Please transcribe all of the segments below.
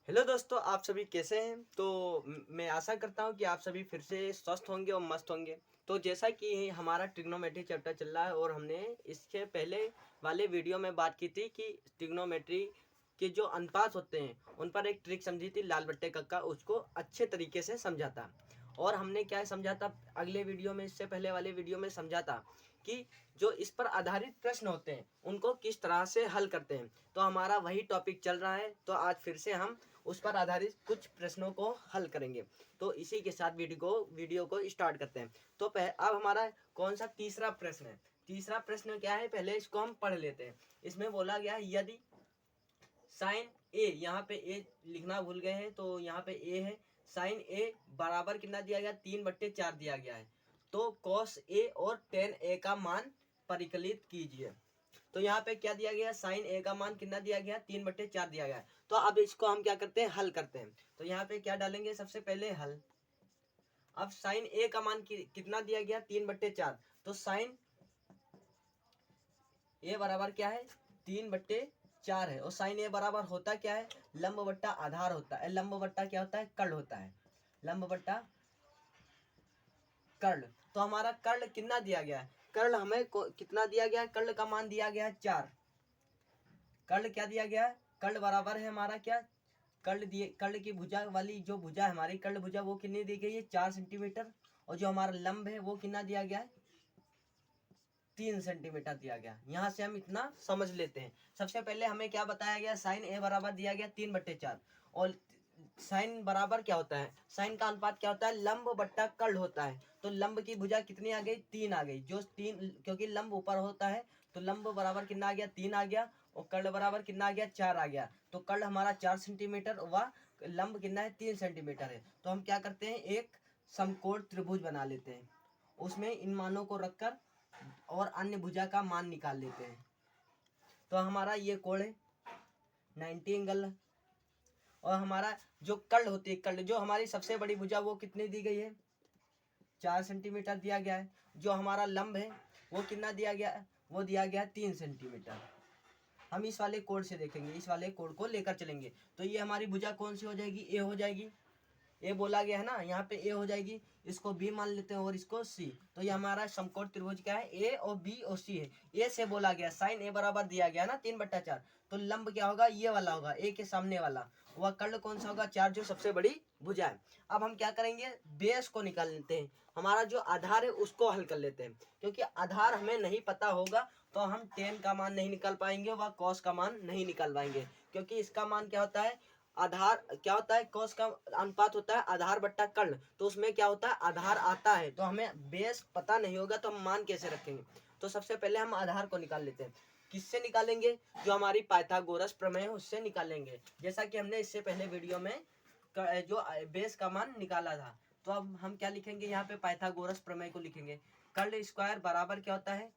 Hello दोस्तों, आप सभी कैसे हैं। मैं आशा करता हूं कि आप सभी फिर से स्वस्थ होंगे और मस्त होंगे। तो जैसा कि हमारा ट्रिग्नोमेट्री चैप्टर चल रहा है और हमने इसके पहले वाले वीडियो में बात की थी कि ट्रिग्नोमेट्री के जो अनुपात होते हैं उन पर एक ट्रिक समझी थी, लाल बट्टे कक्का, उसको अच्छे तरीके से समझा था। और हमने क्या समझा था अगले वीडियो में, इससे पहले वाले वीडियो में समझा था कि जो इस पर आधारित प्रश्न होते हैं उनको किस तरह से हल करते हैं। तो हमारा वही टॉपिक चल रहा है, तो आज फिर से हम उस पर आधारित कुछ प्रश्नों को हल करेंगे। तो इसी के साथ वीडियो को स्टार्ट करते हैं। तो अब हमारा कौन सा तीसरा प्रश्न है। तीसरा प्रश्न क्या है, पहले इसको हम पढ़ लेते हैं। इसमें बोला गया है यदि साइन ए, यहाँ पे ए लिखना भूल गए हैं तो यहाँ पे ए है, साइन ए बराबर कितना दिया गया, 3/4 दिया गया है। तो कॉस ए और टेन ए का मान परिकलित कीजिए। तो यहाँ पे क्या दिया गया, साइन ए का मान कितना दिया गया, 3/4 दिया गया है। तो अब इसको हम क्या करते हैं, हल करते हैं। तो यहाँ पे क्या डालेंगे, सबसे पहले हल। अब साइन ए का मान कितना दिया गया, 3/4। तो साइन ए बराबर क्या है, 3/4 है। और साइन ए बराबर होता क्या है, लंब बट्टा आधार होता है। लंब बट्टा क्या होता है, कर्ण होता है। लंब बट्टा कर्ण। तो हमारा कर्ण कितना दिया गया है, कर्ण हमें कितना दिया गया है, कर्ण का मान दिया गया है 4। कर्ण क्या दिया गया है, कर्ण बराबर है हमारा क्या, कर्ण की भुजा वाली जो भुजा है हमारी, कर्ण भुजा, वो कितनी दी गई है, 4 सेंटीमीटर। और जो हमारा लंब है वो कितना दिया गया है, 3 सेंटीमीटर दिया गया। यहाँ से हम इतना समझ लेते हैं। सबसे पहले हमें क्या बताया गया, साइन ए बराबर दिया गया 3/4। और साइन बराबर क्या होता है, साइन का अनुपात क्या होता है, लंब बट्टा कर्ण होता है। तो लंब की भुजा कितनी आ गई, 3 आ गई। जो 3, क्योंकि लंब ऊपर होता है तो लंब बराबर कितना आ गया, 3 आ गया। और कर्ण बराबर कितना आ गया, 4 आ गया। तो कर्ण हमारा 4 सेंटीमीटर व लंब कितना है, 3 सेंटीमीटर है। तो हम क्या करते हैं, एक समकोण त्रिभुज बना लेते हैं, उसमें इन मानों को रखकर और अन्य भुजा का मान निकाल लेते हैं। तो हमारा ये कोण है 90 एंगल। और हमारा जो कर्ण होती है, कर्ण जो हमारी सबसे बड़ी भुजा, वो कितनी दी गई है, 4 सेंटीमीटर दिया गया है। जो हमारा लंब है वो कितना दिया गया है, वो दिया गया है 3 सेंटीमीटर। हम इस वाले कोण से देखेंगे, इस वाले कोण को लेकर चलेंगे। तो ये हमारी भुजा कौन सी हो जाएगी, ए हो जाएगी। ए बोला गया है ना, यहाँ पे ए हो जाएगी। इसको बी मान लेते हैं और इसको सी। तो ये हमारा समकोण त्रिभुज क्या है, ए और बी और सी है। ए से बोला गया, साइन ए बराबर दिया गया ना 3/4। तो लंब क्या होगा, ये वाला होगा, ए के सामने वाला। वह कर्ण कौन सा होगा, 4, जो सबसे बड़ी भुजा है। अब हम क्या करेंगे, बेस को निकाल लेते हैं। हमारा जो आधार है उसको हल कर लेते हैं। क्योंकि आधार हमें नहीं पता होगा तो हम टेन का मान नहीं निकाल पाएंगे व कॉस का मान नहीं निकाल पाएंगे। क्योंकि इसका मान क्या होता है, आधार क्या होता है, कॉस का अनुपात होता है आधार बट्टा कर्ण। तो उसमें क्या होता है, आधार आता है। तो हमें बेस पता नहीं होगा तो हम मान कैसे रखेंगे। तो सबसे पहले हम आधार को निकाल लेते हैं। किससे निकालेंगे, जो हमारी पाइथागोरस प्रमेय है उससे निकालेंगे। जैसा कि हमने इससे पहले वीडियो में जो बेस का मान निकाला था। तो अब हम क्या लिखेंगे, यहाँ पे पाइथागोरस प्रमेय को लिखेंगे। कर्ण स्क्वायर बराबर क्या होता है,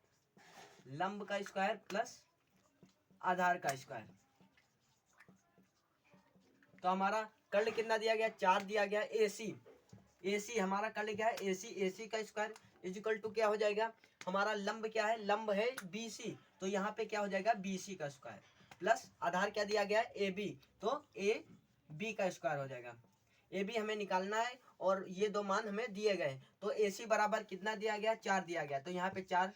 लंब का स्क्वायर प्लस आधार का स्क्वायर। तो हमारा कर्ण कितना दिया गया, 4 दिया गया। एसी, एसी हमारा कर्ण क्या है, एसी, एसी का स्क्वायर इजिकल टू क्या हो जाएगा, हमारा लंब क्या है, लंब है बीसी। तो यहाँ पे क्या हो जाएगा, बीसी का स्क्वायर प्लस आधार क्या दिया गया है, ए बी। तो ए बी का स्क्वायर हो जाएगा। ए बी हमें निकालना है और ये दो मान हमें दिए गए। तो ए सी बराबर कितना दिया गया, 4 दिया गया। तो यहाँ पे 4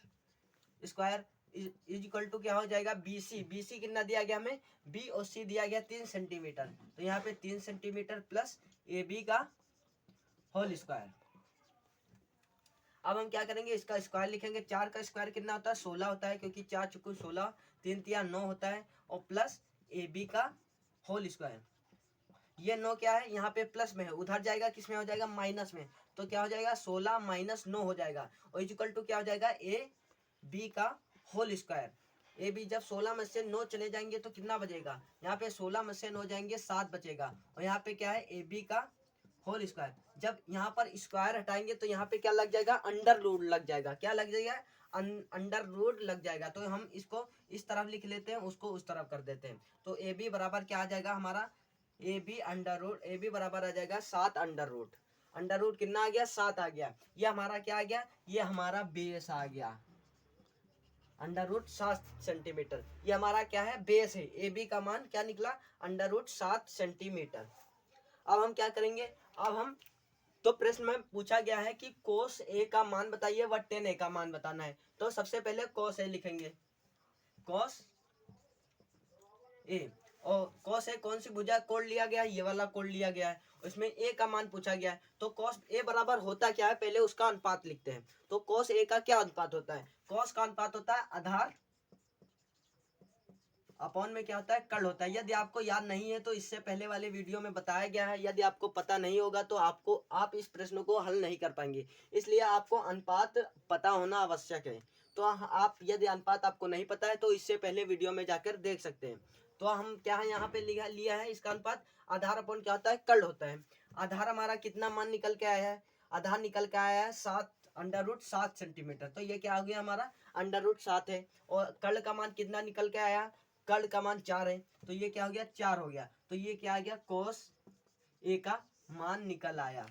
स्क्वायर इज इक्वल टू क्या हो जाएगा, बी सी। बी सी कितना दिया गया हमें, बी और सी दिया गया 3 सेंटीमीटर। तो यहाँ पे 3 सेंटीमीटर प्लस ए बी का होल स्क्वायर। अब हम क्या करेंगे, इसका स्क्वायर लिखेंगे। 4 का स्क्वायर कितना होता है, 16 होता है। क्योंकि 4 चुकू 16, 3 तिया 9 होता है। और प्लस ए बी का होल स्क्वायर। ये 9 क्या है, यहाँ पे प्लस में है, उधर जाएगा किस में हो जाएगा, माइनस में। तो क्या हो जाएगा, 16 माइनस 9 हो जाएगा। और इक्वल टू क्या हो जाएगा, ए बी का होल स्क्वायर। ए बी जब 16 में से 9 चले जाएंगे तो कितना बचेगा, यहाँ पे 16 में से 9 जाएंगे 7 बचेगा। और यहाँ पे क्या है, ए बी का होल स्क्वायर। जब यहाँ पर स्क्वायर हटाएंगे तो यहाँ पे क्या लग जाएगा, अंडर रूट लग जाएगा। क्या लग जाएगा, अंडर रूट लग जाएगा। तो हम इसको इस तरफ लिख लेते हैं, उसको उस तरफ कर देते हैं। तो ए बी बराबर क्या आ जाएगा हमारा, A B under root, A B बराबर आ जाएगा 7 अंडर रूट। अंडर रूट कितना आ गया, 7 आ गया। ये हमारा क्या आ गया, ये हमारा बेस आ गया। √7 सेंटीमीटर। ये हमारा क्या है, बेस है। ए बी का मान क्या निकला, √7 सेंटीमीटर। अब हम क्या करेंगे, अब हम तो प्रश्न में पूछा गया है कि कोस ए का मान बताइए व टेन ए का मान बताना है। तो सबसे पहले कोस ए लिखेंगे, कोस ए। और कॉस ए कौन सी भुजा कोण लिया गया है, ये वाला कोण लिया गया है। इसमें ए का मान पूछा गया है, तो कॉस ए बराबर होता क्या है, पहले उसका अनुपात लिखते हैं। तो कॉस ए का क्या अनुपात होता है, कॉस का अनुपात होता है आधार अपॉन में क्या होता है, कर्ण होता है। यदि आपको याद नहीं है तो इससे पहले वाले वीडियो में बताया गया है। यदि आपको पता नहीं होगा तो आप इस प्रश्न को हल नहीं कर पाएंगे, इसलिए आपको अनुपात पता होना आवश्यक है। तो आप यदि अनुपात आपको नहीं पता है तो इससे पहले वीडियो में जाकर देख सकते हैं। तो हम क्या है यहाँ पे लिया है इसका अनुपात, आधार अपॉन क्या होता है, कर्ण होता है। आधार हमारा कितना मान निकल के आया है, आधार निकल के आया है √7 सेंटीमीटर। तो ये क्या हो गया हमारा, √7 है। और कर्ण का मान कितना निकल के आया, कर्ण का मान 4 है, तो ये क्या हो गया, 4 हो गया। तो ये क्या आ गया, कोस ए का मान निकल आया।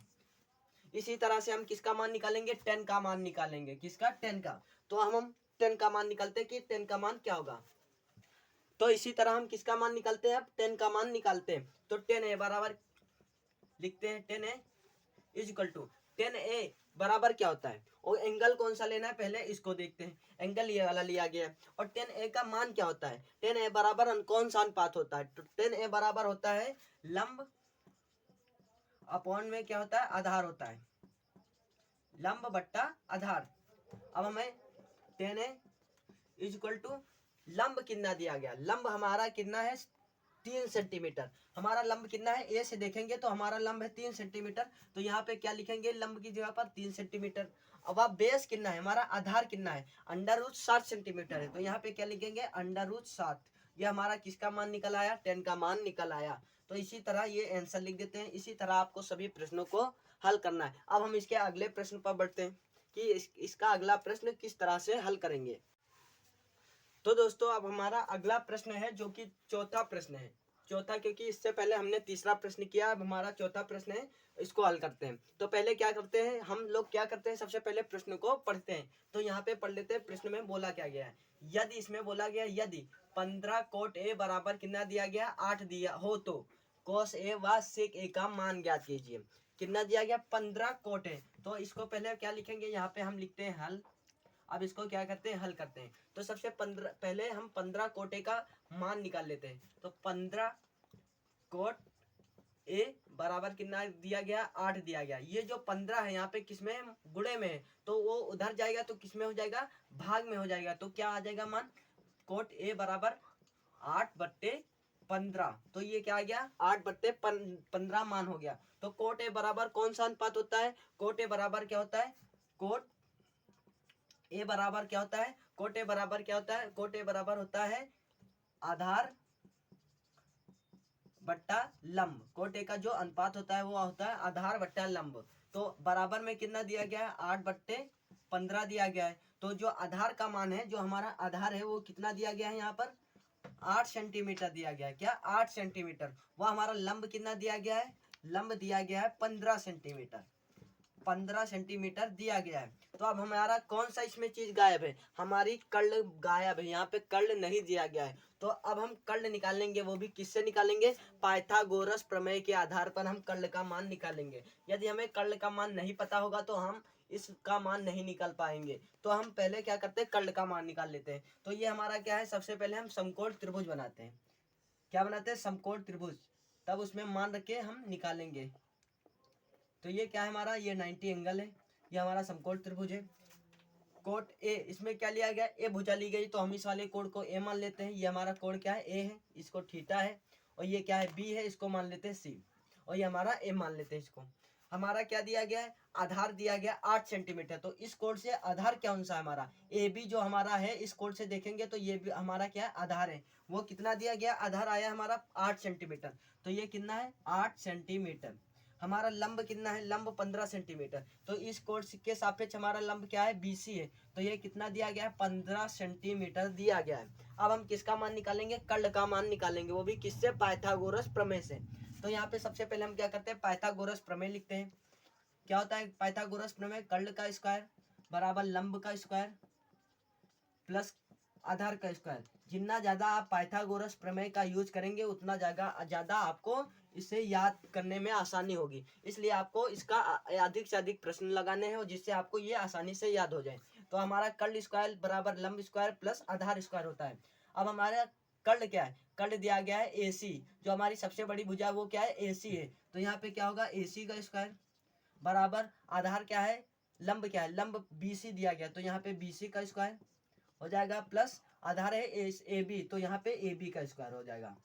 इसी तरह से हम किसका मान निकालेंगे, 10 का मान निकालेंगे। किसका, 10 का। तो हम 10 का मान निकालते हैं कि 10 का मान क्या होगा। तो इसी तरह हम किसका मान निकालते हैं, अब 10 का मान निकालते हैं। तो 10 ए बराबर लिखते हैं, 10 ए इज इक्वल टू 10 ए बराबर क्या होता है, और एंगल कौन सा लेना है पहले इसको देखते हैं। एंगल ये वाला लिया गया है। और 10 ए का मान क्या होता है, 10 ए बराबर कौन सा अनुपात होता है, तो 10 ए बराबर होता है लंब अपॉन में क्या होता है, आधार होता है, लंब बट्टा आधार। अब हमें 10 ए इज इक्वल टू लंब कितना दिया गया, लंब हमारा कितना है 3 सेंटीमीटर। हमारा लंब कितना है, ए से देखेंगे तो हमारा लंब है 3 सेंटीमीटर। तो यहाँ पे क्या लिखेंगे, लंब की जगह पर 3 सेंटीमीटर। अब आप बेस कितना है, हमारा आधार कितना है, √7 सेंटीमीटर है। तो यहाँ पे क्या लिखेंगे, √7। ये हमारा किसका मान निकल आया, 10 का मान निकल आया। तो इसी तरह ये आंसर लिख देते हैं। इसी तरह आपको सभी प्रश्नों को हल करना है। अब हम इसके अगले प्रश्न पर बढ़ते हैं कि इसका अगला प्रश्न किस तरह से हल करेंगे। तो दोस्तों अब हमारा अगला प्रश्न है जो कि चौथा प्रश्न है। चौथा, क्योंकि इससे पहले हमने तीसरा प्रश्न किया, अब हमारा चौथा प्रश्न है, इसको हल करते हैं। तो पहले क्या करते हैं हम लोग, क्या करते हैं, सबसे पहले प्रश्न को पढ़ते हैं। तो यहाँ पे पढ़ लेते हैं प्रश्न में बोला क्या गया है। यदि इसमें बोला गया, यदि 15 कोट ए बराबर कितना दिया गया, 8 दिया हो तो कोस ए व सेक ए का मान ज्ञात कीजिए। कितना दिया गया, 15 कोट है। तो इसको पहले क्या लिखेंगे, यहाँ पे हम लिखते हैं हल। अब इसको क्या करते हैं, हल करते हैं। तो सबसे पहले हम 15 कोटे का मान निकाल लेते हैं। तो 15 कोट ए बराबर कितना दिया गया, 8 दिया गया। ये जो 15 है यहाँ पे किसमें, गुणे में है, तो वो उधर जाएगा तो किसमें हो जाएगा, भाग में हो जाएगा। तो क्या आ जाएगा मान, कोट ए बराबर 8/15। तो ये क्या आ गया, 8/15 मान हो गया। तो कोट ए बराबर कौन सा अनुपात होता है, कोट ए बराबर क्या होता है, कोट ए बराबर क्या होता है, कोट ए बराबर क्या होता है, कोट ए बराबर होता है आधार बट्टा लंब। कोट ए का जो अनुपात होता है वो होता है आधार बट्टा लंब। तो बराबर में कितना दिया गया है, 8/15 दिया गया है। तो जो आधार का मान है, जो हमारा आधार है वो कितना दिया गया है, यहाँ पर 8 सेंटीमीटर दिया गया है। क्या, 8 सेंटीमीटर। वह हमारा लंब कितना दिया गया है, लंब दिया गया है 15 सेंटीमीटर। 15 सेंटीमीटर दिया गया है। तो अब हमारा कौन सा इसमें चीज गायब है, हमारी कर्ण गायब है। यहाँ पे कर्ण नहीं दिया गया है। तो अब हम कर्ण निकालेंगे, वो भी किससे निकालेंगे, पाइथागोरस प्रमेय के आधार पर हम कर्ण का मान निकालेंगे। यदि हमें कर्ण का मान नहीं पता होगा तो हम इसका मान नहीं निकाल पाएंगे। तो हम पहले क्या करते हैं, कर्ण का मान निकाल लेते हैं। तो ये हमारा क्या है, सबसे पहले हम समकोण त्रिभुज बनाते हैं। क्या बनाते हैं, समकोण त्रिभुज। तब उसमें मान रख के हम निकालेंगे। तो ये क्या है हमारा, ये 90 एंगल है। ये हमारा समकोण त्रिभुज है। कोण ए, इसमें क्या लिया गया, ए भुजा ली गई, तो हम इस वाले कोण को ए मान लेते हैं। ये हमारा कोण क्या है, ए है, इसको थीटा है। और ये क्या है, बी है, इसको मान लेते हैं सी। और ये हमारा ए मान लेते हैं इसको। हमारा क्या दिया गया है, आधार दिया गया 8 सेंटीमीटर। तो इस कोण से आधार कौन सा है हमारा, ए बी जो हमारा है, इस कोण से देखेंगे तो ये भी हमारा क्या है, आधार है। वो कितना दिया गया, आधार आया हमारा 8 सेंटीमीटर। तो ये कितना है, 8 सेंटीमीटर। हमारा लंब कितना है, लंब 15 सेंटीमीटर। तो इस कोण के सापेक्ष हमारा लंब क्या है, बीसी है। तो ये कितना दिया गया है, 15 सेंटीमीटर दिया गया है। अब हम किसका मान निकालेंगे, कर्ण का मान निकालेंगे, वो भी किससे, पाइथागोरस प्रमेय से। तो यहाँ पे सबसे पहले हम क्या करते हैं, पाइथागोरस प्रमेय लिखते हैं। क्या होता है पाइथागोरस प्रमेय, कर्ण का स्क्वायर बराबर लंब का स्क्वायर प्लस आधार का स्क्वायर। जितना ज़्यादा आप पाइथागोरस प्रमेय का यूज करेंगे उतना ज़्यादा आपको इसे याद करने में आसानी होगी। इसलिए आपको इसका अधिक से अधिक प्रश्न लगाने हैं और जिससे आपको ये आसानी से याद हो जाए। तो हमारा कर्ल स्क्वायर बराबर लंब स्क्वायर प्लस आधार स्क्वायर होता है। अब हमारा कर्ल क्या है, कर्ल दिया गया है AC, जो हमारी सबसे बड़ी भुजा है वो क्या है AC है। तो यहाँ पे क्या होगा AC का स्क्वायर बराबर आधार क्या है, लंब क्या है, लंब BC दिया गया तो यहाँ पे BC का स्क्वायर हो जाएगा प्लस आधार है AB तो यहाँ पे AB का स्क्वायर हो जाएगा।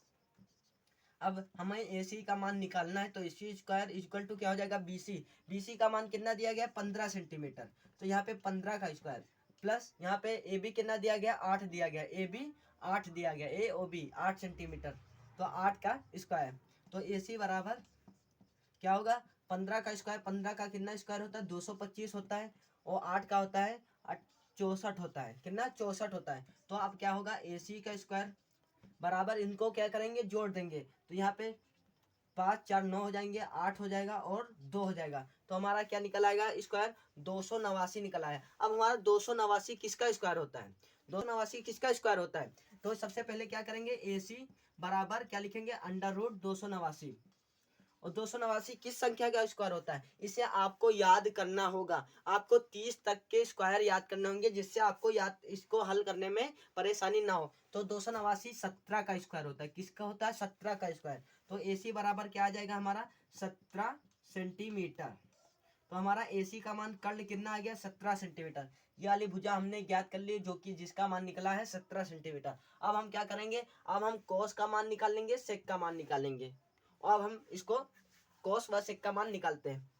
अब हमें AC का मान निकालना है तो AC स्क्वायर इक्वल टू क्या हो जाएगा BC का मान कितना दिया गया है 15 सेंटीमीटर तो यहाँ पे 15 का स्क्वायर प्लस यहाँ पे AB कितना दिया गया 8 दिया गया, AB 8 दिया गया, AOB 8 सेंटीमीटर तो 8 का स्क्वायर। तो AC बराबर क्या होगा 15 का स्क्वायर, 15 का कितना स्क्वायर होता है 225 होता है और 8 का होता है 64 होता है, कितना 64 होता है। तो अब क्या होगा AC का स्क्वायर बराबर इनको क्या करेंगे जोड़ देंगे तो यहाँ पे 5 4 9 हो जाएंगे, 8 हो जाएगा और 2 हो जाएगा तो हमारा क्या निकल आएगा स्क्वायर 289 निकल आया। अब हमारा 289 किसका स्क्वायर होता है, 289 किसका स्क्वायर होता है। तो सबसे पहले क्या करेंगे AC बराबर क्या लिखेंगे अंडर रूट 289 और 289 किस संख्या का स्क्वायर होता है, इसे आपको याद करना होगा। आपको 30 तक के स्क्वायर याद करने होंगे जिससे आपको याद इसको हल करने में परेशानी ना हो। तो 289 17 का स्क्वायर होता है, किसका होता है 17 का स्क्वायर। तो AC बराबर क्या आ जाएगा हमारा 17 सेंटीमीटर। तो हमारा AC का मान कर्ल कितना आ गया 17 सेंटीमीटर। ये वाली भुजा हमने ज्ञात कर ली जो कि जिसका मान निकला है 17 सेंटीमीटर। अब हम क्या करेंगे, अब हम कोस का मान निकाल लेंगे, सेक का मान निकालेंगे। अब हम इसको कोस व सेक का मान निकालते हैं।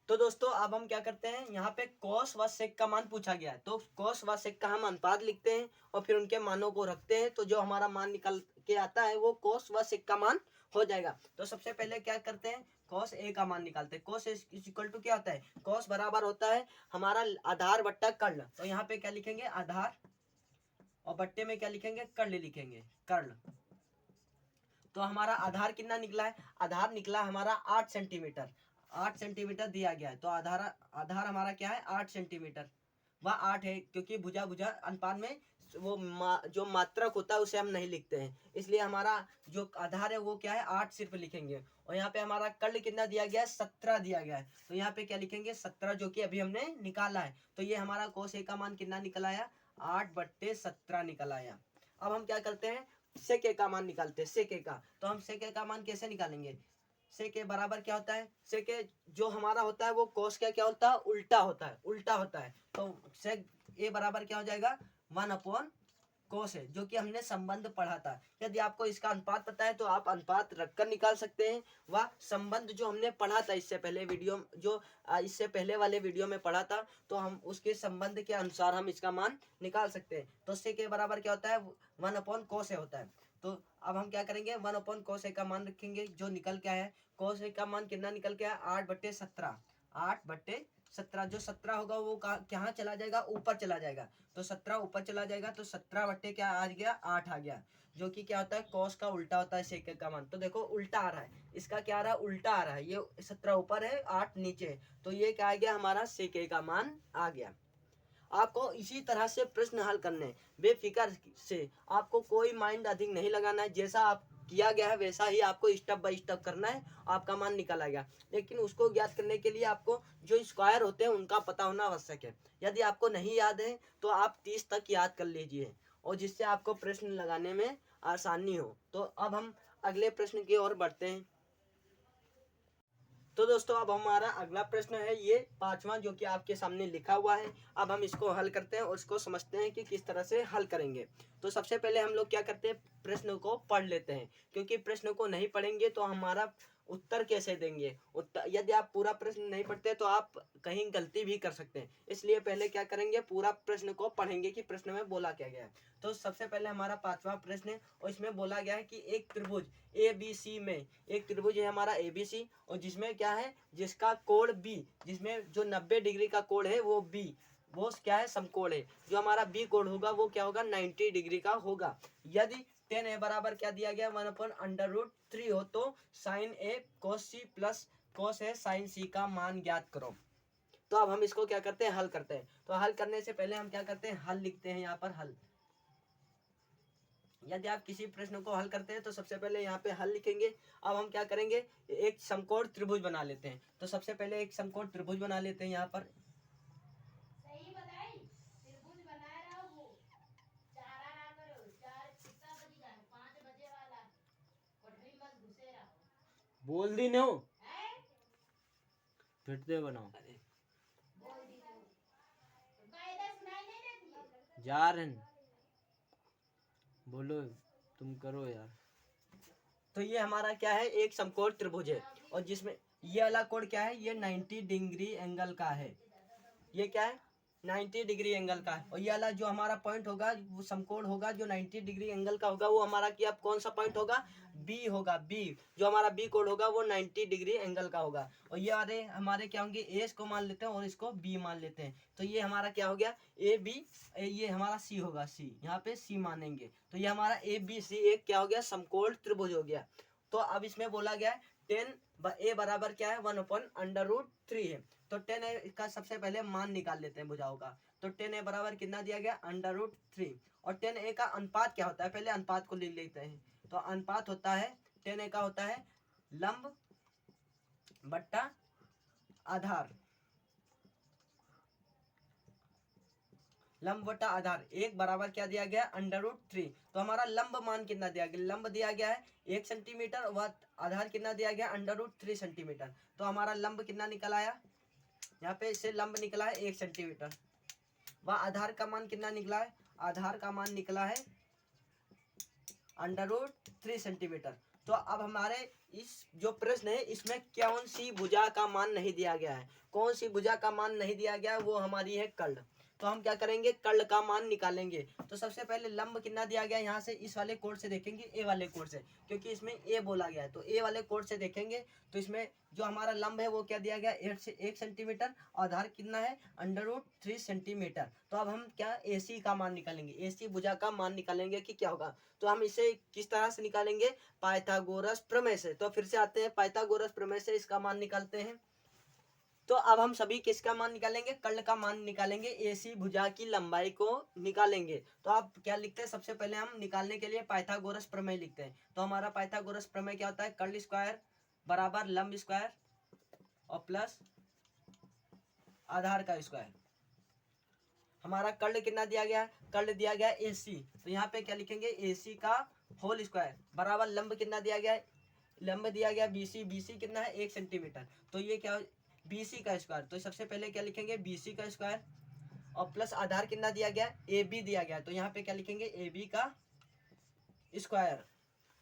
तो दोस्तों अब हम क्या करते हैं, यहाँ पे कोस व सेक का मान पूछा गया है तो कोस व सेक का हम अनुपात लिखते हैं और फिर उनके मानों को रखते हैं तो जो हमारा मान निकल के आता है वो कोस व सेक का मान हो जाएगा। तो सबसे पहले क्या करते हैं कोस A का मान निकालते हैं। कोस इक्वल टू क्या होता है, कोस बराबर होता है हमारा आधार बट्टा कर्ल। तो यहाँ पे क्या लिखेंगे आधार और बट्टे में क्या लिखेंगे कर्ल लिखेंगे, कर्ल। तो हमारा आधार कितना निकला है, आधार निकला हमारा 8 सेंटीमीटर, 8 सेंटीमीटर दिया गया है। तो आधार आधार हमारा क्या है 8 सेंटीमीटर, वह 8 है क्योंकि भुजा भुजा अनुपात में वो जो मात्रक होता है उसे हम नहीं लिखते हैं, इसलिए हमारा जो आधार है वो क्या है 8 सिर्फ लिखेंगे। और यहाँ पे हमारा कर्ल कितना दिया गया है 17 दिया गया है तो यहाँ पे क्या लिखेंगे 17 जो कि अभी हमने निकाला है। तो ये हमारा कोस A का मान कितना निकल आया 8/17 निकल आया। अब हम क्या करते हैं सेक A का मान निकालते हैं, सेक A का। तो हम सेक A का मान कैसे निकालेंगे, सेक A बराबर क्या होता है, सेक A जो हमारा होता है वो कोस का क्या होता है उल्टा होता है, उल्टा होता है। तो सेक A बराबर क्या हो जाएगा 1 कोस है जो कि हमने संबंध पढ़ा था। यदि आपको इसका अनुपात पता है तो आप अनुपात रखकर निकाल सकते हैं। वह संबंध जो हमने पढ़ा था इससे पहले वीडियो जो इससे पहले वाले वीडियो में पढ़ा था तो हम उसके संबंध के अनुसार हम इसका मान निकाल सकते हैं। तो सेक A बराबर क्या होता है 1 कोस A होता है। तो अब हम क्या करेंगे 1 कोस A का मान रखेंगे जो निकल के आया है, कोस A का मान कितना निकल के आया 8/17, 8/17 जो 17 होगा वो कहाँ चला जाएगा ऊपर चला जाएगा तो 17 ऊपर चला जाएगा तो 17 बट्टे क्या आ गया 8 आ गया जो कि क्या होता है कोस का उल्टा होता है सेक का मान। तो देखो उल्टा आ रहा है, इसका क्या आ रहा है उल्टा आ रहा है, ये 17 ऊपर है 8 नीचे है तो ये क्या आ गया हमारा सेक का मान आ गया। आपको इसी तरह से प्रश्न हल करने बेफिक्र से, आपको कोई माइंड अधिक नहीं लगाना है, जैसा आप किया गया है वैसा ही आपको स्टेप बाय स्टेप करना है, आपका मान निकल आएगा। लेकिन उसको ज्ञात करने के लिए आपको जो स्क्वायर होते हैं उनका पता होना आवश्यक है। यदि आपको नहीं याद है तो आप 30 तक याद कर लीजिए और जिससे आपको प्रश्न लगाने में आसानी हो। तो अब हम अगले प्रश्न की ओर बढ़ते हैं। तो दोस्तों अब हमारा अगला प्रश्न है ये 5वां जो कि आपके सामने लिखा हुआ है। अब हम इसको हल करते हैं और इसको समझते हैं कि किस तरह से हल करेंगे। तो सबसे पहले हम लोग क्या करते हैं प्रश्न को पढ़ लेते हैं, क्योंकि प्रश्न को नहीं पढ़ेंगे तो हमारा उत्तर कैसे देंगे, उत्तर यदि आप पूरा प्रश्न नहीं पढ़ते तो आप कहीं गलती भी कर सकते हैं। इसलिए पहले क्या करेंगे पूरा प्रश्न को पढ़ेंगे कि प्रश्न में बोला क्या गया है। तो सबसे पहले हमारा 5वां प्रश्न है और इसमें बोला गया है कि एक त्रिभुज ABC में, एक त्रिभुज है हमारा ABC और जिसमें क्या है जिसका कोण B, जिसमें जो 90 डिग्री का कोण है वो B, वो क्या है समकोण है। जो हमारा B कोण होगा वो क्या होगा 90 डिग्री का होगा। यदि टेन ए बराबर क्या दिया गया 1/√3 हो तो साइन ए कोस सी प्लस कोस ए साइन सी का मान ज्ञात करो। तो अब हम इसको क्या करते हैं, हल करते हैं। तो हल करने से पहले हम क्या करते हैं, हल लिखते हैं यहाँ पर हल। यदि आप किसी प्रश्न को हल करते हैं तो सबसे पहले यहाँ पे हल लिखेंगे। अब हम क्या करेंगे, एक समकोण त्रिभुज बना लेते हैं। तो सबसे पहले एक समकोण त्रिभुज बना लेते हैं यहाँ पर। सही बताई, त्रिभुज बना रहा हूँ। 4 आ करो, 4 कितना बजेगा, 5 बजे वाला, कोठरी मत घुसे रहो। बोल दी नो फिर से बनाओ। बोल दी तो कायदा सुनाई नहीं देती। जा रहे हैं, बोलो तुम करो यार। तो ये हमारा क्या है, एक समकोण त्रिभुज है और जिसमें ये वाला कोण क्या है, ये 90 डिग्री एंगल का है। ये क्या है, 90 डिग्री एंगल का है। और ये वाला जो हमारा पॉइंट होगा, वो समकोण होगा जो 90 डिग्री एंगल का होगा, वो हमारा क्या कौन सा पॉइंट होगा, बी होगा। बी जो हमारा बी कोण होगा वो 90 डिग्री एंगल का होगा। और ये वाले हमारे क्या होंगे, ए इसको मान लेते हैं और इसको बी मान लेते हैं। तो ये हमारा क्या हो गया, ए बी, ये हमारा सी होगा, सी यहाँ पे सी मानेंगे। तो ये हमारा ए बी सी एक क्या हो गया, समकोण त्रिभुज हो गया। तो अब इसमें बोला गया है 10 ए बराबर क्या है 1/√3 है। तो 10 ए का सबसे पहले मान निकाल लेते हैं भुजाओं का। तो 10 ए बराबर कितना दिया गया, √3। और 10 ए का अनुपात क्या होता है, पहले अनुपात को ले लेते हैं। तो अनुपात होता है 10 ए का होता है लंब बट्टा आधार। लंब बटा आधार एक बराबर क्या दिया गया, √3। तो हमारा लंब मान कितना दिया गया, लंब दिया गया है 1 सेंटीमीटर, व आधार कितना दिया गया, √3 सेंटीमीटर। तो हमारा लंब कितना निकल आया, यहाँ पे इससे लंब निकला है 1 सेंटीमीटर, व आधार का मान कितना निकला है, आधार का मान निकला है √3 सेंटीमीटर। तो अब हमारे इस जो प्रश्न है इसमें कौन सी भुजा का मान नहीं दिया गया है, कौन सी भुजा का मान नहीं दिया गया है, वो हमारी है कर्ण। तो हम क्या करेंगे, कर्ण का मान निकालेंगे। तो सबसे पहले लंब कितना दिया गया, यहाँ से इस वाले कोण से देखेंगे, ए वाले कोण से, क्योंकि इसमें ए बोला गया है। तो ए वाले कोण से देखेंगे तो इसमें जो हमारा लंब है वो क्या दिया गया, 1 सेंटीमीटर, आधार कितना है √3 सेंटीमीटर। तो अब हम क्या ए सी का मान निकालेंगे, ए सी भुजा का मान निकालेंगे कि क्या होगा। तो हम इसे किस तरह से निकालेंगे, पाइथागोरस प्रमेय से। तो फिर से आते हैं, पाइथागोरस प्रमेय से इसका मान निकालते हैं। तो अब हम सभी किसका मान निकालेंगे, कर्ण का मान निकालेंगे, एसी भुजा की लंबाई को निकालेंगे। तो आप क्या लिखते हैं, सबसे पहले हम निकालने के लिए पाइथागोरस प्रमेय लिखते हैं। तो हमारा पाइथागोरस प्रमेय क्या होता है, कर्ण स्क्वायर बराबर लंब स्क्वायर और प्लस आधार का स्क्वायर। हमारा कर्ण कितना दिया गया, कर्ण दिया गया एसी। तो यहाँ पे क्या लिखेंगे, एसी का होल स्क्वायर बराबर लंब कितना दिया गया है, लंब दिया गया बीसी, बीसी कितना है 1 सेंटीमीटर। तो ये क्या, बीसी का स्क्वायर। तो सबसे पहले क्या लिखेंगे, बीसी का स्क्वायर और प्लस आधार कितना दिया गया, ए बी दिया गया। तो यहाँ पे क्या लिखेंगे, ए बी का स्क्वायर।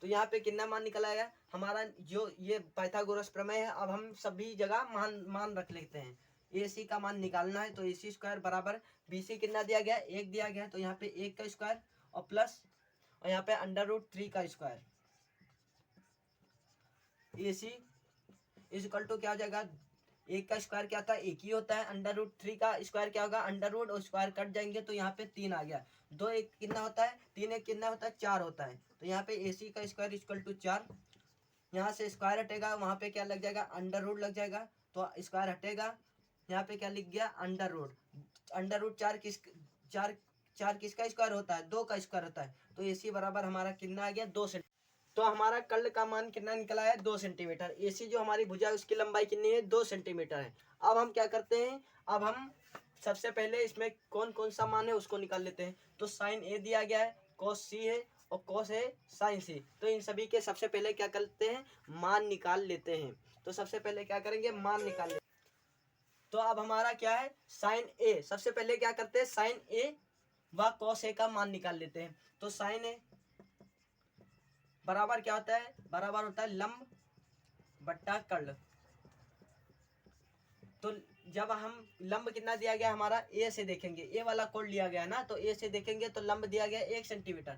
तो यहाँ पे कितना मान निकल आएगा हमारा, जो ये पाइथागोरस प्रमेय है। अब हम सभी जगह मान रख लेते हैं। ए सी का मान निकालना है तो ए सी स्क्वायर बराबर बी सी कितना दिया गया, 1 दिया गया। तो यहाँ पे 1 का स्क्वायर और प्लस और यहाँ पे √3 का स्क्वायर। ए सी इक्वल टू क्या हो जाएगा, 1 का स्क्वायर क्या था, 1 ही होता है। √3 का स्क्वायर क्या होगा, अंडर और स्क्वायर कट जाएंगे तो यहाँ पे 3 आ गया। 2 1 कितना होता है, 3 1 कितना होता है, 4 होता है। तो यहाँ पे ए सी का स्क्वायर इक्वल टू 4। यहाँ से स्क्वायर हटेगा, वहाँ पे क्या लग जाएगा, अंडर लग जाएगा। तो स्क्वायर हटेगा, यहाँ पे क्या लिख गया, अंडर 4 4 किसका स्क्वायर होता है, 2 का स्क्वायर होता है। तो ए सी बराबर हमारा कितना आ गया, 2 सेंटीमीटर। तो हमारा कर्ण का मान कितना निकला है, 2 सेंटीमीटर। एसी जो हमारी भुजा है उसकी लंबाई कितनी है, 2 सेंटीमीटर है। अब हम क्या करते हैं, अब हम सबसे पहले इसमें कौन कौन सा मान है उसको निकाल लेते हैं। तो साइन ए दिया गया है, कॉस सी है और कॉस है साइन सी। तो इन सभी के सबसे पहले क्या करते हैं, मान निकाल लेते हैं। तो सबसे पहले क्या करेंगे, मान निकाल लेते। तो अब हमारा क्या है, साइन ए, सबसे पहले क्या करते हैं, साइन ए व कॉस ए का मान निकाल लेते हैं। तो साइन ए बराबर क्या होता है, बराबर होता है लंब बट्टा कर्ण। तो जब हम लंब कितना दिया गया हमारा, ए से देखेंगे, ए वाला कोण लिया गया ना, तो ए से देखेंगे तो लंब दिया गया 1 सेंटीमीटर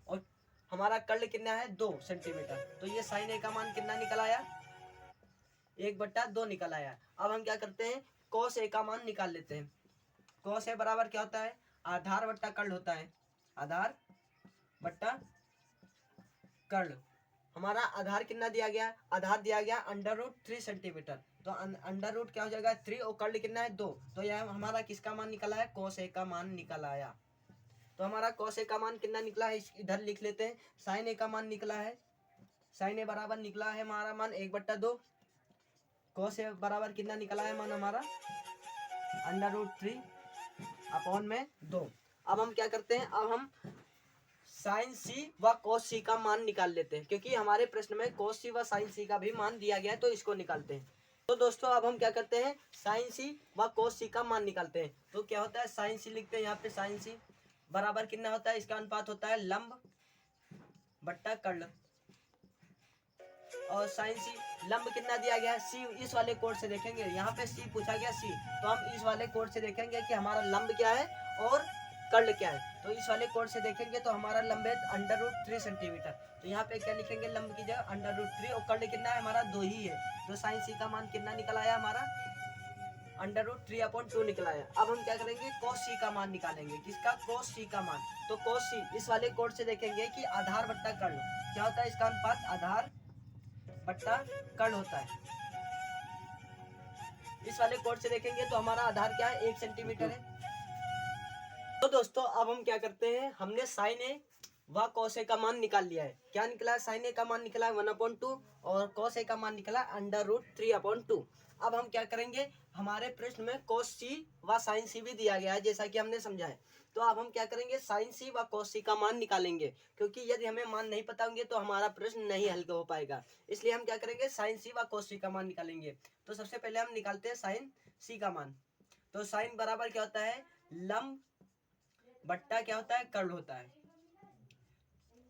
और हमारा कर्ण कितना है, 2 सेंटीमीटर। तो ये साइन ए का मान कितना निकल आया, 1/2 निकल आया। अब हम क्या करते हैं, कॉस ए का मान निकाल लेते हैं। कॉस ए बराबर क्या होता है, आधार बट्टा कर्ण होता है, आधार बट्टा कर्ल। हमारा आधार कितना दिया गया, आधार दिया गया √3 सेंटीमीटर, तो अंडर रूट क्या हो जाएगा 3 और कर्ल कितना है 2, तो यह हमारा किसका मान निकला है, cos A का मान निकल आया। तो हमारा cos A का मान कितना निकला है, इधर लिख लेते हैं। sin A का मान निकला है, sin A बराबर निकला है हमारा मान 1/2, cos A बराबर कितना निकला है मान हमारा √3 अपॉन में 2। अब हम क्या करते हैं, अब हम साइन सी व cos C का मान निकाल लेते हैं, क्योंकि हमारे प्रश्न में cos C व साइन C का भी मान दिया गया है, तो इसको निकालते हैं। तो दोस्तों अब हम क्या करते हैं, साइन C व cos C का मान निकालते हैं। तो क्या होता है, साइन C लिखते हैं यहाँ पे, साइन C बराबर कितना होता है, इसका अनुपात होता है लंब बट्टा कर्ल। और साइन C लंब कितना दिया गया है, C इस वाले कोड से देखेंगे, यहाँ पे C पूछा गया C, तो हम इस वाले कोड से देखेंगे कि हमारा लंब क्या है और कर्ल क्या है। तो इस वाले कोड से देखेंगे तो हमारा लंब है √3 सेंटीमीटर, तो यहाँ पे क्या लिखेंगे, लंब की जगह √3 और कर्ल कितना है हमारा 2 ही है। तो साइन C का मान कितना निकल आया हमारा √3/2 निकल आया। अब हम क्या करेंगे, cos C का मान निकालेंगे, किसका, cos C का मान। तो cos C इस वाले कोड से देखेंगे कि आधार बट्टा कर्ल क्या होता है, इसका अनुपात आधार बट्टा कर्ल होता है। इस वाले कोड से देखेंगे तो हमारा आधार क्या है, 1 सेंटीमीटर है। तो दोस्तों अब हम क्या करते हैं, हमने साइन ए व cos A का मान निकाल लिया है। क्या निकला है, साइन ए का मान निकला है 1/2 और cos A का मान निकला √3/2। अब हम क्या करेंगे, हमारे प्रश्न में cos C व sin C भी दिया गया है, जैसा कि हमने समझा है। तो अब हम क्या करेंगे, sin C व cos C का मान निकालेंगे, क्योंकि यदि हमें मान नहीं पता होंगे तो हमारा प्रश्न नहीं हल हो पाएगा। इसलिए हम क्या करेंगे, sin C व cos C का मान निकालेंगे। तो सबसे पहले हम निकालते हैं sin C का मान। तो sin बराबर क्या होता है, लंब बट्टा क्या होता है, कर्ल होता है।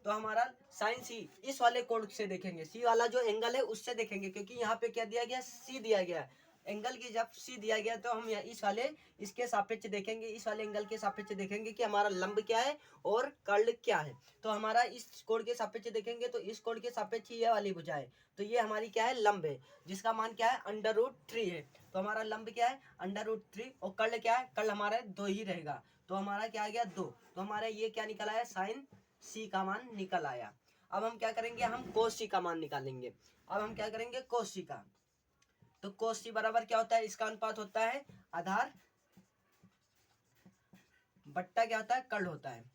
तो हमारा साइन सी इस वाले कोड से देखेंगे, सी वाला जो एंगल है उससे देखेंगे, क्योंकि यहाँ पे क्या दिया गया, सी दिया गया एंगल की, जब सी दिया गया तो हम इस वाले इसके सापेक्ष देखेंगे, इस वाले एंगल के सापेक्ष देखेंगे कि हमारा लंब क्या है और कर्ल क्या है। तो हमारा इस कोड के सापेक्ष देखेंगे तो इस कोड के सापेक्ष ये वाली भुजा है, तो ये हमारी क्या है, लंब है, जिसका मान क्या है √3 है। तो हमारा लंब क्या है √3 और कर्ल क्या है, कर्ल हमारा 2 ही रहेगा, तो हमारा क्या आ गया 2। तो हमारा ये क्या निकल आया, साइन C का मान निकल आया। अब हम क्या करेंगे, हम cos C का मान निकालेंगे। अब हम क्या करेंगे, cos C का, तो cos C बराबर क्या होता है, इसका अनुपात होता है आधार बट्टा क्या होता है, कर्ल होता है।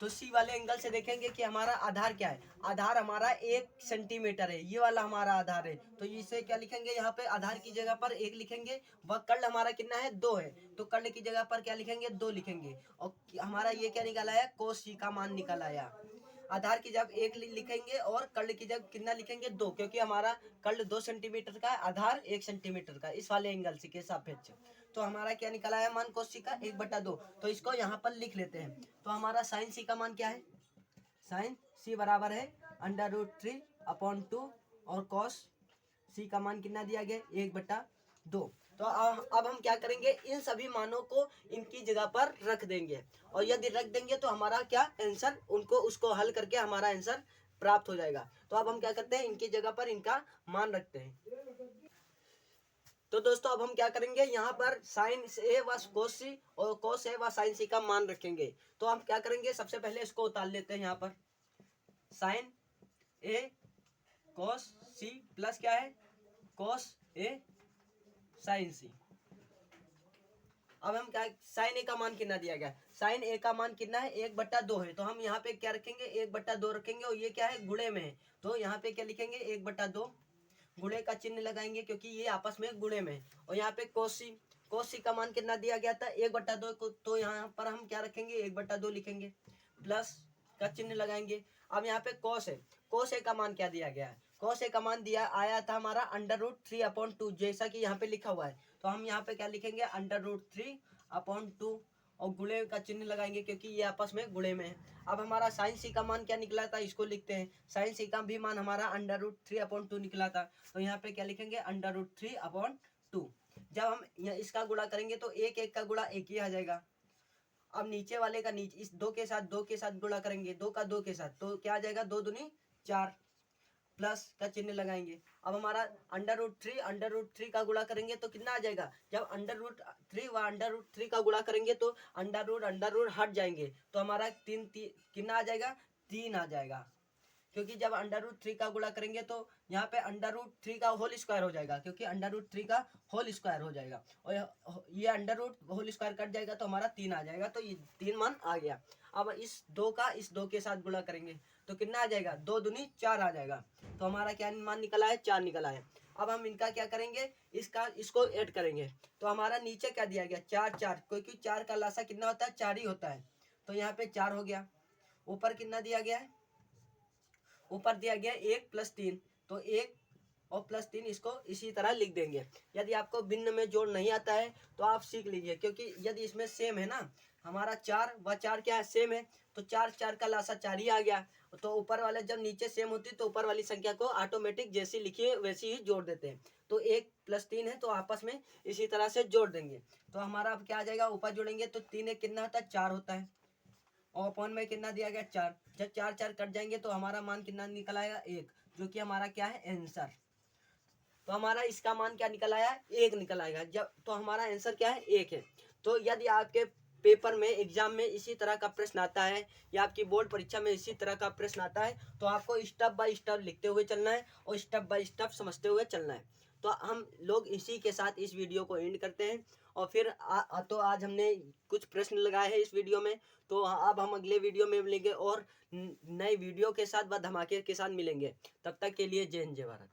तो C वाले एंगल से देखेंगे कि हमारा आधार क्या है, आधार हमारा 1 सेंटीमीटर है, ये वाला हमारा आधार है। तो इसे क्या लिखेंगे, यहाँ पे आधार की जगह पर 1 लिखेंगे, व कर्ल हमारा कितना है 2 है, तो कर्ल की जगह पर क्या लिखेंगे 2 लिखेंगे। और हमारा ये क्या निकल आया, cos C का मान निकल आया। आधार की जगह 1 लिखेंगे और कर्ल की जगह कितना लिखेंगे 2, क्योंकि हमारा कर्ल 2 सेंटीमीटर का, आधार 1 सेंटीमीटर का, इस वाले एंगल से के सापेक्ष। तो हमारा क्या निकला है मान cos C का 1/2, तो इसको यहाँ पर लिख लेते हैं। तो हमारा sin C का मान क्या है, sin C बराबर है √3/2 और cos C का मान कितना दिया गया 1/2। तो अब हम क्या करेंगे, इन सभी मानों को इनकी जगह पर रख देंगे, और यदि रख देंगे तो हमारा क्या आंसर, उनको उसको हल करके हमारा आंसर प्राप्त हो जाएगा। तो अब हम क्या करते हैं, इनकी जगह पर इनका मान रखते हैं। तो दोस्तों अब हम क्या करेंगे, यहाँ पर साइन ए व cos C और cos A व sin C का मान रखेंगे। तो हम क्या करेंगे, सबसे पहले इसको उतार लेते हैं, यहाँ पर साइन ए cos C प्लस क्या है cos A sin C। अब हम क्या, साइन ए का मान कितना दिया गया, साइन ए का मान कितना है 1/2 है, तो हम यहाँ पे क्या रखेंगे 1/2 रखेंगे, और ये क्या है गुणे में है, तो यहाँ पे क्या लिखेंगे 1/2, गुणे का चिन्ह लगाएंगे क्योंकि ये आपस में गुणे में है। और यहाँ पे cos C का मान कितना दिया गया था 1/2 को, तो यहाँ पर हम क्या रखेंगे 1/2 लिखेंगे, प्लस का चिन्ह लगाएंगे। अब यहाँ पे cos है, cos A का मान क्या दिया गया है, cos A का मान दिया आया था हमारा √3/2, जैसा कि यहाँ पे लिखा हुआ है। तो हम यहाँ पे क्या लिखेंगे √3/2 और गुणे का चिन्ह लगाएंगे क्योंकि ये आपस में गुणे में है। अब हमारा साइन C का मान क्या निकला था, इसको लिखते हैं। साइन C का भी मान हमारा √3/2 निकला था, तो यहाँ पे क्या लिखेंगे √3/2। जब हम इसका गुणा करेंगे तो एक एक का गुणा एक ही आ जाएगा। अब नीचे वाले का नीचे, इस 2 के साथ गुणा करेंगे, 2 का 2 के साथ, तो क्या आ जाएगा 2 दूनी 4, प्लस का चिन्ह लगाएंगे। अब हमारा √3 का गुणा करेंगे तो कितना आ जाएगा, जब √3 व √3 का गुणा करेंगे तो अंडर रूट हट जाएंगे, तो हमारा कितना आ जाएगा 3 आ जाएगा, क्योंकि जब √3 का गुणा करेंगे तो यहाँ पे √3 का होल स्क्वायर हो जाएगा, क्योंकि √3 का होल स्क्वायर हो जाएगा और ये होल स्क्वायर कट जाएगा तो हमारा 3 आ जाएगा। तो ये 3 मान आ गया। अब इस 2 का इस 2 के साथ गुणा करेंगे तो कितना आ जाएगा, 2 दूनी 4 आ जाएगा। तो हमारा क्या मान निकला है, 4 निकला है। अब हम इनका क्या करेंगे, इसको ऐड करेंगे तो हमारा नीचे क्या दिया गया, 4 4, क्योंकि 4 का लासा कितना होता है, 4 ही होता है। तो यहाँ पे 4 हो गया। ऊपर कितना दिया गया है, ऊपर दिया गया 1 + 3, तो 1 और +3 इसको इसी तरह लिख देंगे। यदि आपको भिन्न में जोड़ नहीं आता है तो आप सीख लीजिए, क्योंकि यदि इसमें सेम है ना, हमारा 4 व 4 क्या है, सेम है, तो 4 4 का लासा 4 ही आ गया। तो ऊपर वाले जब नीचे सेम होती है तो ऊपर वाली संख्या को ऑटोमेटिक जैसी लिखिए वैसी ही जोड़ देते हैं। तो 1 + 3 है तो आपस में इसी तरह से जोड़ देंगे। तो हमारा अब क्या आ जाएगा, ऊपर जोड़ेंगे तो 3 1 कितना होता है, 4 होता है, और अपॉन में कितना दिया गया, 4। जब 4 4 कट जाएंगे तो हमारा मान कितना निकल आएगा, 1, जो कि हमारा क्या है, आंसर। तो हमारा इसका मान क्या निकल आया, 1 निकल आएगा। जब तो हमारा आंसर क्या है, 1 है। तो यदि आपके पेपर में एग्जाम में इसी तरह का प्रश्न आता है या आपकी बोर्ड परीक्षा में इसी तरह का प्रश्न आता है तो आपको स्टेप बाय स्टेप लिखते हुए चलना है और स्टेप बाय स्टेप समझते हुए चलना है। तो हम लोग इसी के साथ इस वीडियो को एंड करते हैं। और फिर तो आज हमने कुछ प्रश्न लगाए हैं इस वीडियो में। तो अब हम अगले वीडियो में मिलेंगे और नए वीडियो के साथ व धमाके के साथ मिलेंगे। तब तक के लिए जय हिंद जय भारत।